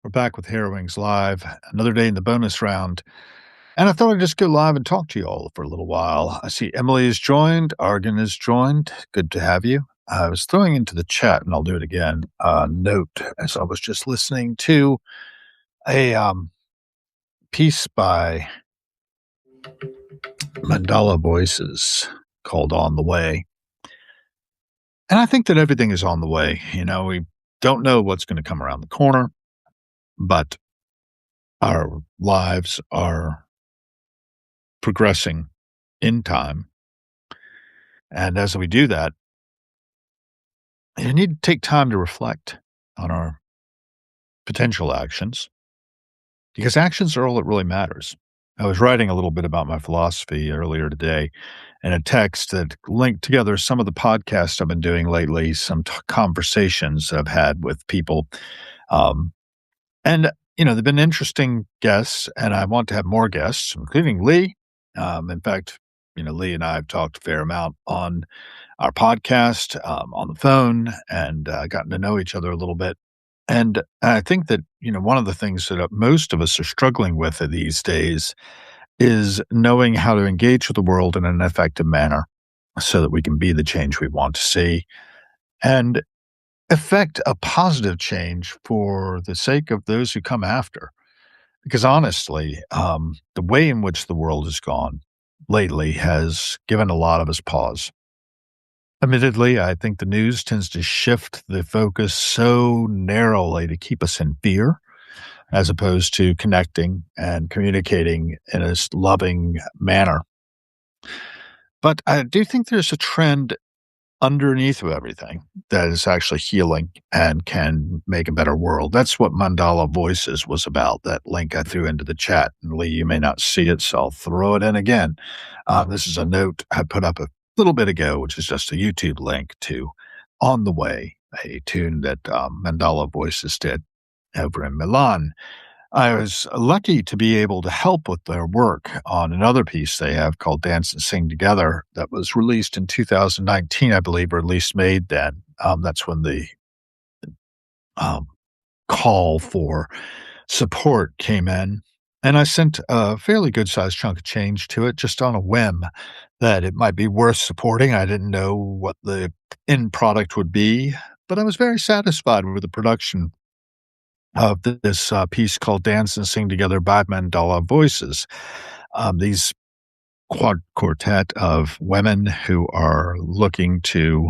We're back with Hair Wings Live, another day in the bonus round. And I thought I'd just go live and talk to you all for a little while. I see Emily has joined, Argan has joined. Good to have you. I was throwing into the chat, and I'll do it again, a note as I was just listening to a piece by Mandala Voices called On the Way. And I think that everything is on the way. You know, we don't know what's going to come around the corner, but our lives are progressing in time. And as we do that, you need to take time to reflect on our potential actions because actions are all that really matters. I was writing a little bit about my philosophy earlier today in a text that linked together some of the podcasts I've been doing lately, some conversations I've had with people. And, they've been interesting guests, and I want to have more guests, including Lee. In fact, Lee and I have talked a fair amount on our podcast, on the phone, and gotten to know each other a little bit. And I think that, one of the things that most of us are struggling with these days is knowing how to engage with the world in an effective manner so that we can be the change we want to see and affect a positive change for the sake of those who come after. Because honestly, the way in which the world has gone lately has given a lot of us pause. Admittedly, I think the news tends to shift the focus so narrowly to keep us in fear, as opposed to connecting and communicating in a loving manner. But I do think there's a trend underneath of everything that is actually healing and can make a better world. That's what Mandala Voices was about, that link I threw into the chat. And Lee, you may not see it, so I'll throw it in again. This is a note I put up a little bit ago, which is just a YouTube link to On the Way, a tune that Mandala Voices did over in Milan. I was lucky to be able to help with their work on another piece they have called Dance and Sing Together that was released in 2019, I believe, or at least made then. That's when the call for support came in. And I sent a fairly good-sized chunk of change to it just on a whim that it might be worth supporting. I didn't know what the end product would be, but I was very satisfied with the production of this piece called Dance and Sing Together by Mandala Voices. These quartet of women who are looking to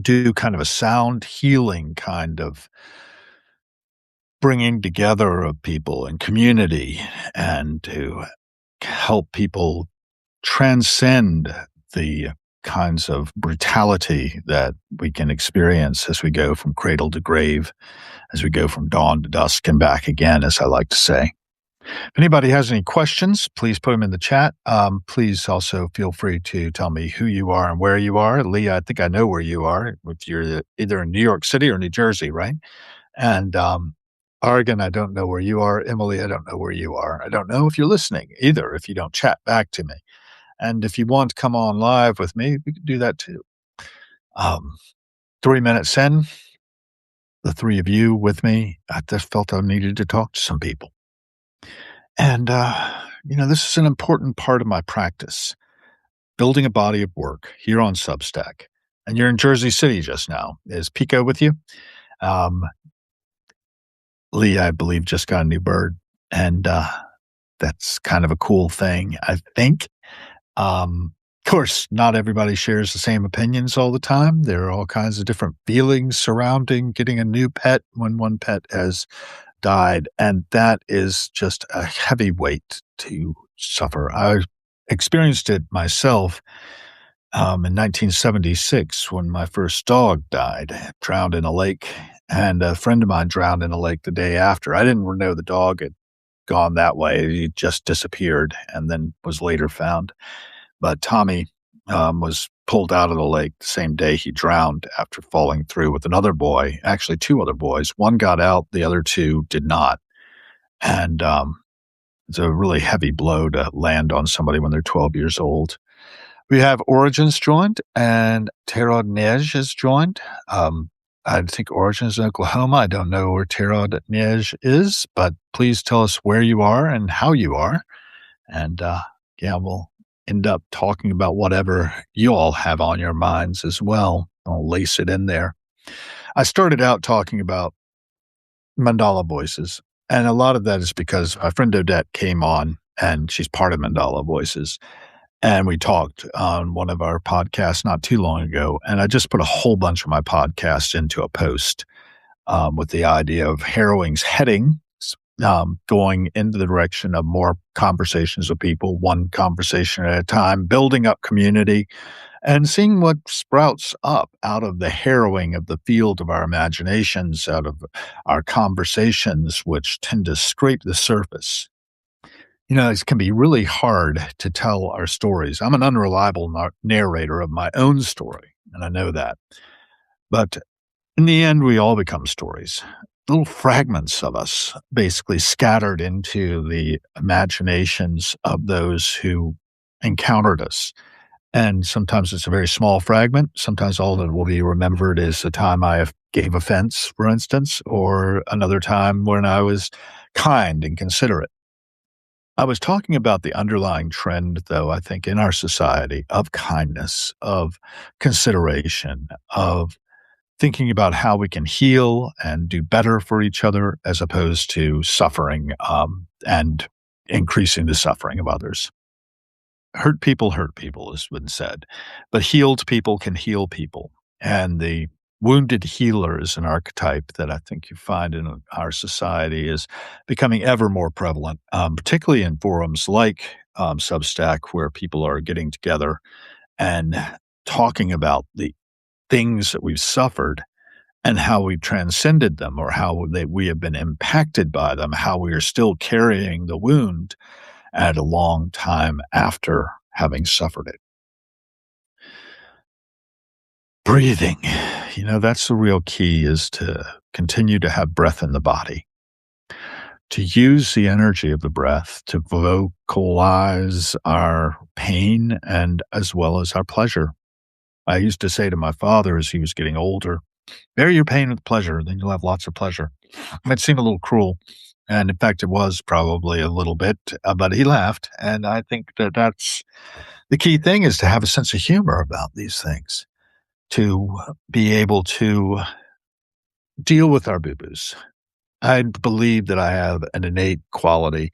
do kind of a sound healing kind of bringing together of people and community and to help people transcend the kinds of brutality that we can experience as we go from cradle to grave, as we go from dawn to dusk and back again, as I like to say. If anybody has any questions, please put them in the chat. Please also feel free to tell me who you are and where you are. Lee, I think I know where you are. If you're either in New York City or New Jersey, right? And Oregon, I don't know where you are. Emily, I don't know where you are. I don't know if you're listening either, if you don't chat back to me. And if you want to come on live with me, we can do that too. 3 minutes in, the three of you with me, I just felt I needed to talk to some people. And, this is an important part of my practice, building a body of work here on Substack. And you're in Jersey City just now. Is Pico with you? Lee, I believe, just got a new bird. And that's kind of a cool thing, I think. Of course, not everybody shares the same opinions all the time. There are all kinds of different feelings surrounding getting a new pet when one pet has died, and that is just a heavy weight to suffer. I experienced it myself in 1976 when my first dog died, drowned in a lake, and a friend of mine drowned in a lake the day after. I didn't know the dog had gone that way. He just disappeared and then was later found. But Tommy was pulled out of the lake the same day he drowned after falling through with another boy, actually two other boys. One got out, the other two did not. And it's a really heavy blow to land on somebody when they're 12 years old. We have Origins joined and Terra Neige has joined. I think origin is Oklahoma. I don't know where Terre de Neige is, but please tell us where you are and how you are. And, yeah, we'll end up talking about whatever you all have on your minds as well. I'll lace it in there. I started out talking about Mandala Voices, and a lot of that is because my friend Odette came on, and she's part of Mandala Voices, and we talked on one of our podcasts not too long ago, and I just put a whole bunch of my podcasts into a post, with the idea of Harrowing's heading, going into the direction of more conversations with people, one conversation at a time, building up community, and seeing what sprouts up out of the harrowing of the field of our imaginations, out of our conversations, which tend to scrape the surface. It can be really hard to tell our stories. I'm an unreliable narrator of my own story, and I know that. But in the end, we all become stories, little fragments of us basically scattered into the imaginations of those who encountered us. And sometimes it's a very small fragment. Sometimes all that will be remembered is the time gave offense, for instance, or another time when I was kind and considerate. I was talking about the underlying trend, though, I think, in our society of kindness, of consideration, of thinking about how we can heal and do better for each other as opposed to suffering and increasing the suffering of others. Hurt people has been said, but healed people can heal people. And the wounded healer is an archetype that I think you find in our society is becoming ever more prevalent, particularly in forums like Substack, where people are getting together and talking about the things that we've suffered and how we've transcended them or how we have been impacted by them, how we are still carrying the wound at a long time after having suffered it. Breathing, that's the real key is to continue to have breath in the body, to use the energy of the breath to vocalize our pain and as well as our pleasure. I used to say to my father as he was getting older, "Vary your pain with pleasure, then you'll have lots of pleasure." It might seem a little cruel, and in fact, it was probably a little bit, but he laughed, and I think that that's the key thing is to have a sense of humor about these things, to be able to deal with our boo-boos. I believe that I have an innate quality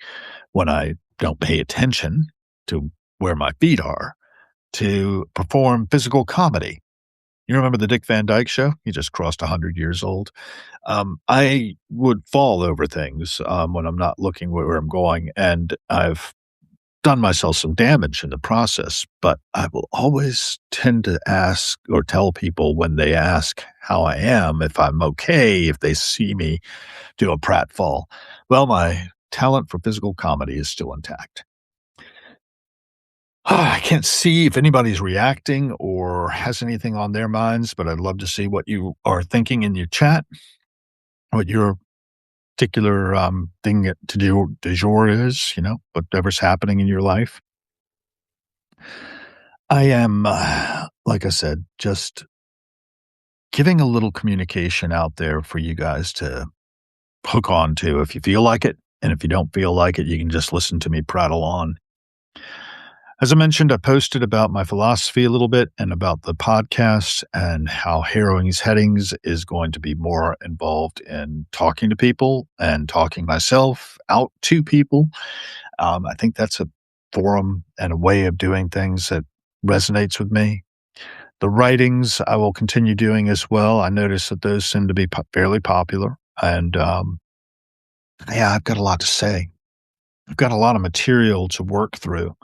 when I don't pay attention to where my feet are to perform physical comedy. You remember the Dick Van Dyke Show? He just crossed 100 years old. I would fall over things, when I'm not looking where I'm going, and I've done myself some damage in the process, but I will always tend to ask or tell people when they ask how I am, if I'm okay, if they see me do a pratfall. Well, my talent for physical comedy is still intact. I can't see if anybody's reacting or has anything on their minds, but I'd love to see what you are thinking in your chat, what your particular thing to do du jour is, whatever's happening in your life. I am, like I said, just giving a little communication out there for you guys to hook on to if you feel like it. And if you don't feel like it, you can just listen to me prattle on. As I mentioned, I posted about my philosophy a little bit and about the podcast and how Harrowing's Headings is going to be more involved in talking to people and talking myself out to people. I think that's a forum and a way of doing things that resonates with me. The writings I will continue doing as well. I notice that those seem to be fairly popular. And yeah, I've got a lot to say. I've got a lot of material to work through.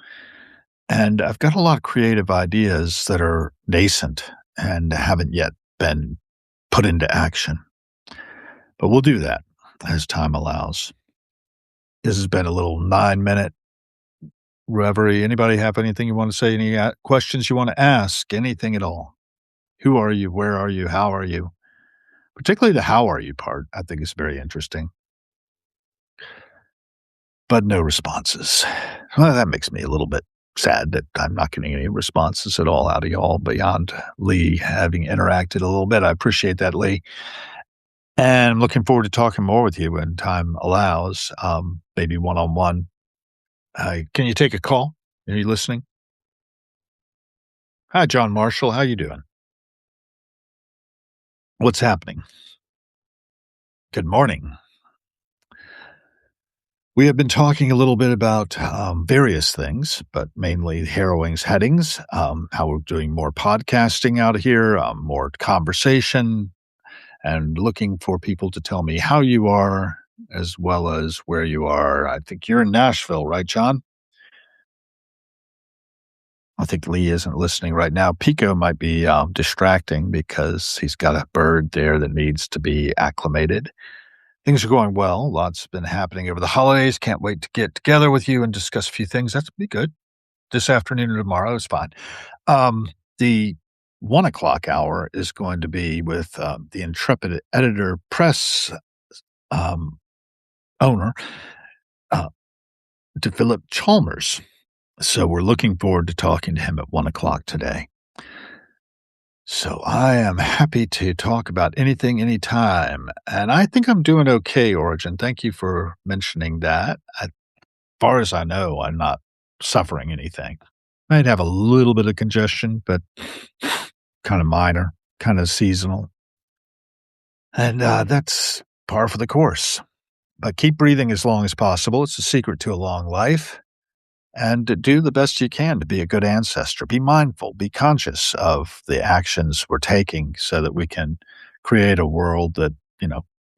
And I've got a lot of creative ideas that are nascent and haven't yet been put into action. But we'll do that as time allows. This has been a little 9-minute reverie. Anybody have anything you want to say? Any questions you want to ask? Anything at all? Who are you? Where are you? How are you? Particularly the how are you part, I think is very interesting. But no responses. Well, that makes me a little bit sad that I'm not getting any responses at all out of y'all beyond Lee having interacted a little bit. I appreciate that, Lee. And I'm looking forward to talking more with you when time allows, maybe one on one. Can you take a call? Are you listening? Hi, John Marshall. How you doing? What's happening? Good morning. We have been talking a little bit about various things, but mainly harrowing's headings, how we're doing more podcasting out here, more conversation, and looking for people to tell me how you are as well as where you are. I think you're in Nashville, right, John? I think Lee isn't listening right now. Pico might be distracting because he's got a bird there that needs to be acclimated. Things are going well. Lots been happening over the holidays. Can't wait to get together with you and discuss a few things. That's be good. This afternoon or tomorrow is fine. The 1 o'clock hour is going to be with the intrepid editor press um, owner, uh, to Philip Chalmers. So we're looking forward to talking to him at 1 o'clock today. So I am happy to talk about anything, anytime. And I think I'm doing okay, Origin. Thank you for mentioning that. As far as I know, I'm not suffering anything. Might have a little bit of congestion, but kind of minor, kind of seasonal. And that's par for the course. But keep breathing as long as possible. It's the secret to a long life. And to do the best you can to be a good ancestor. Be mindful, be conscious of the actions we're taking so that we can create a world that,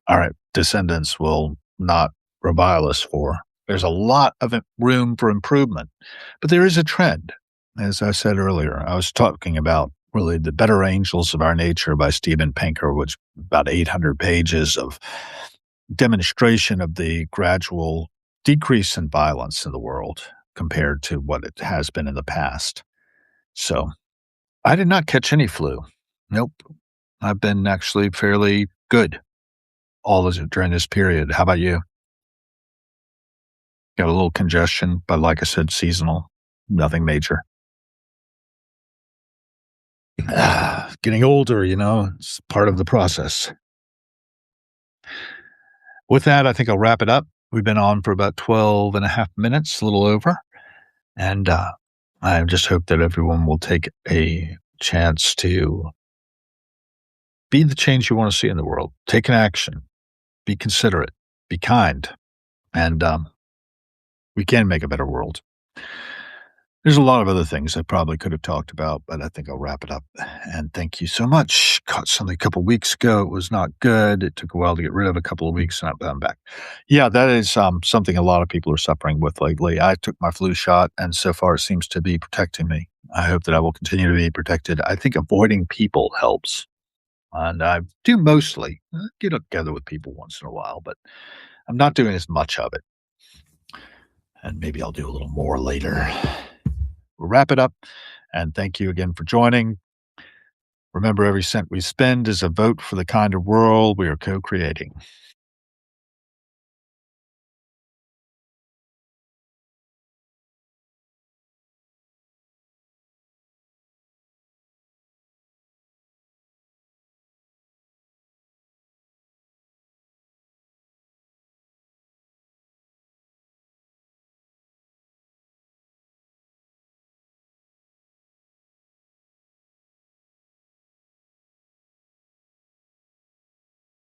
our descendants will not revile us for. There's a lot of room for improvement, but there is a trend. As I said earlier, I was talking about really The Better Angels of Our Nature by Steven Pinker, which about 800 pages of demonstration of the gradual decrease in violence in the world compared to what it has been in the past. So I did not catch any flu. Nope. I've been actually fairly good during this period. How about you? Got a little congestion, but like I said, seasonal, nothing major. Getting older, it's part of the process. With that, I think I'll wrap it up. We've been on for about 12 and a half minutes, a little over. And I just hope that everyone will take a chance to be the change you want to see in the world. Take an action. Be considerate. Be kind. And we can make a better world. There's a lot of other things I probably could have talked about, but I think I'll wrap it up. And thank you so much. Caught something a couple weeks ago. It was not good. It took a while to get rid of, a couple of weeks, and I'm back. Yeah, that is something a lot of people are suffering with lately. I took my flu shot, and so far it seems to be protecting me. I hope that I will continue to be protected. I think avoiding people helps. And I do mostly get together with people once in a while, but I'm not doing as much of it. And maybe I'll do a little more later. We'll wrap it up. And thank you again for joining. Remember, every cent we spend is a vote for the kind of world we are co-creating.